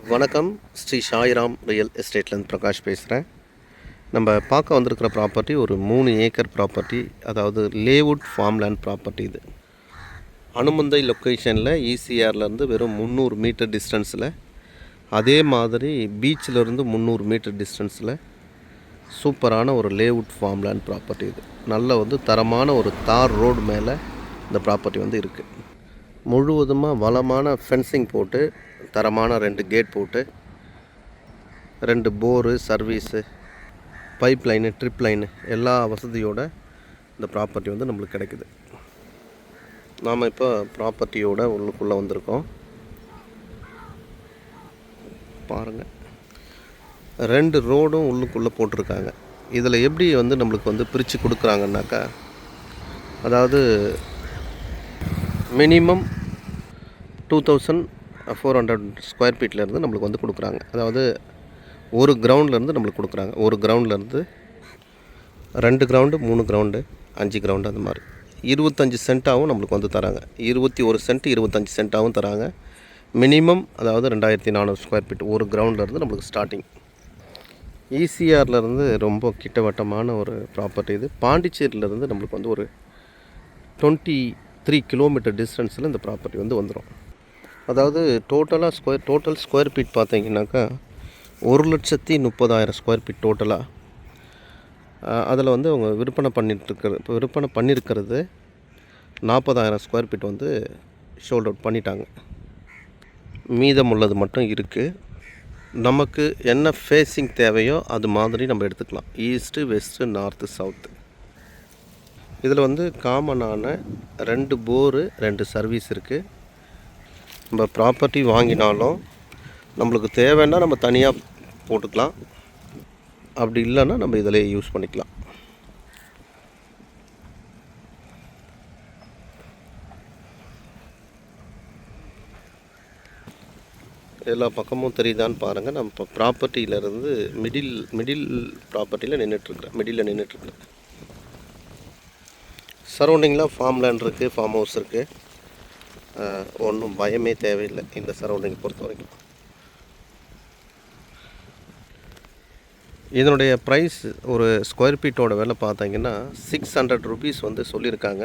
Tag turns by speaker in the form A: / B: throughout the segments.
A: வணக்கம். ஸ்ரீ சாய்ராம் ரியல் எஸ்டேட்லேருந்து பிரகாஷ் பேசுகிறேன். நம்ம பார்க்க வந்திருக்கிற ப்ராப்பர்ட்டி ஒரு 3 ஏக்கர் ப்ராப்பர்ட்டி, அதாவது லேவுட் ஃபார்ம்லேண்ட் ப்ராப்பர்ட்டி. இது அனுமந்தை லொக்கேஷனில் ஈசிஆர்லேருந்து வெறும் 300 மீட்டர் டிஸ்டன்ஸில், அதே மாதிரி பீச்சிலேருந்து 300 மீட்டர் டிஸ்டன்ஸில் சூப்பரான ஒரு லேவுட் ஃபார்ம்லேண்ட் ப்ராப்பர்ட்டி. இது நல்ல தரமான ஒரு தார் ரோடு மேலே இந்த ப்ராப்பர்ட்டி இருக்குது. முழுவதுமாக வளமான ஃபென்சிங் போட்டு, தரமான 2 கேட் போட்டு, 2 bore, service, pipeline, drip line எல்லா வசதியோட இந்த ப்ராப்பர்ட்டி நம்மளுக்கு கிடைக்குது. நாம் இப்போ ப்ராப்பர்ட்டியோட உள்ளுக்குள்ளே வந்திருக்கோம். பாருங்கள், 2 ரோடும் உள்ளுக்குள்ளே போட்டிருக்காங்க. இதில் எப்படி நம்மளுக்கு பிரித்து கொடுக்குறாங்கன்னாக்கா, அதாவது மினிமம் 2400 ஸ்கொயர் ஃபீட்லேருந்து நம்மளுக்கு கொடுக்குறாங்க. அதாவது ஒரு கிரவுண்ட்லேருந்து நம்மளுக்கு கொடுக்குறாங்க. ஒரு கிரவுண்ட்லேருந்து 2 கிரவுண்டு, 3 கிரவுண்டு, 5 கிரவுண்டு, அந்த மாதிரி 25 சென்ட்டாகவும் நம்மளுக்கு தராங்க. 21 சென்ட், 25 சென்ட்டாகவும் தராங்க. மினிமம் அதாவது 2400 ஸ்கொயர் ஃபீட் ஒரு கிரவுண்ட்லேருந்து நம்மளுக்கு ஸ்டார்டிங். ஈசிஆர்லேருந்து ரொம்ப கிட்டவட்டமான ஒரு ப்ராப்பர்ட்டி இது. பாண்டிச்சேரியிலேருந்து நம்மளுக்கு ஒரு 23 கிலோமீட்டர் டிஸ்டன்ஸில் இந்த ப்ராப்பர்ட்டி வந்துடும். அதாவது டோட்டல் ஸ்கொயர் ஃபீட் பார்த்தீங்கன்னாக்கா 1,30,000 ஸ்கொயர் ஃபீட் டோட்டலாக. அதில் அவங்க விற்பனை பண்ணியிருக்கிறது 40,000 ஸ்கொயர் ஃபீட் ஷோல்ட் அவுட் பண்ணிட்டாங்க. மீதம் உள்ளது மட்டும் இருக்குது. நமக்கு என்ன ஃபேஸிங் தேவையோ அது மாதிரி நம்ம எடுத்துக்கலாம். East, west, north, south. இதில் காமனான 2 போரு, 2 சர்வீஸ் இருக்குது. நம்ம ப்ராப்பர்ட்டி வாங்கினாலும் நம்மளுக்கு தேவைன்னா நம்ம தனியாக போட்டுக்கலாம். அப்படி இல்லைன்னா நம்ம இதிலே யூஸ் பண்ணிக்கலாம். எல்லா பக்கமும் தெரியுதான்னு பாருங்கள். நம்ம இப்போ ப்ராப்பர்ட்டியிலேருந்து மிடில் ப்ராப்பர்ட்டியில் நின்றுட்டுருக்குறேன். சரௌண்டிங்கில் ஃபார்ம் லேண்ட் இருக்குது, ஃபார்ம் ஹவுஸ் இருக்குது. ஒன்றும் பயமே தேவையில்லை இந்த சரௌண்டிங் பொறுத்த வரைக்கும். இதனுடைய ப்ரைஸ் ஒரு ஸ்கொயர் ஃபீட்டோட விலை பார்த்தீங்கன்னா 600 ருபீஸ் சொல்லியிருக்காங்க.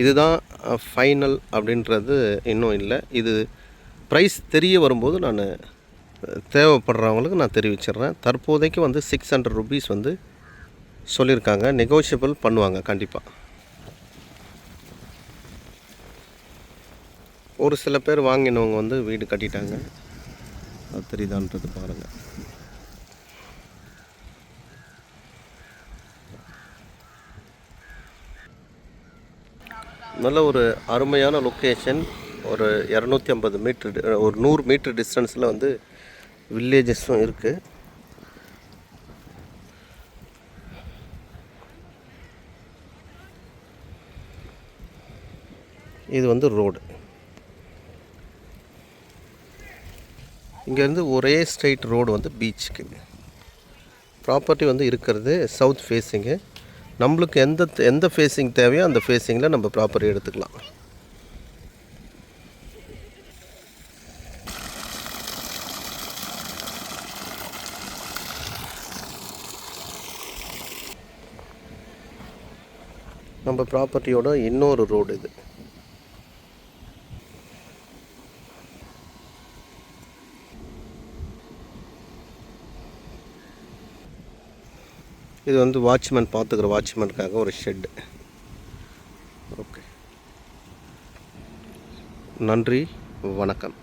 A: இதுதான் ஃபைனல் அப்படின்றது இன்னும் இல்லை. இது ப்ரைஸ் தெரிய வரும்போது நான் தேவைப்படுறவங்களுக்கு நான் தெரிவிச்சிடுறேன். தற்போதைக்கு 600 ருபீஸ் சொல்லியிருக்காங்க. நெகோஷியபிள் பண்ணுவாங்க கண்டிப்பாக. ஒரு சில பேர் வாங்கினவங்க வீடு கட்டிட்டாங்க. அது தெரியுதான்றது பாருங்கள். நல்ல ஒரு அருமையான லொக்கேஷன். ஒரு 250 மீட்டர், ஒரு 100 மீட்டர் டிஸ்டன்ஸில் வில்லேஜஸும் இருக்குது. இது ரோடு. இங்கேருந்து ஒரே ஸ்ட்ரைட் ரோடு பீச்சுக்கு. ப்ராப்பர்ட்டி இருக்கிறது சவுத் ஃபேஸிங்கு. நம்மளுக்கு எந்த ஃபேஸிங் தேவையோ அந்த ஃபேஸிங்கில் நம்ம ப்ராப்பர்ட்டி எடுத்துக்கலாம். நம்ம ப்ராப்பர்ட்டியோட இன்னொரு ரோடு இது. இது வாட்ச்மேன் பார்த்துக்கிற வாட்ச்மேனுக்காக ஒரு ஷெட்டு. ஓகே, நன்றி, வணக்கம்.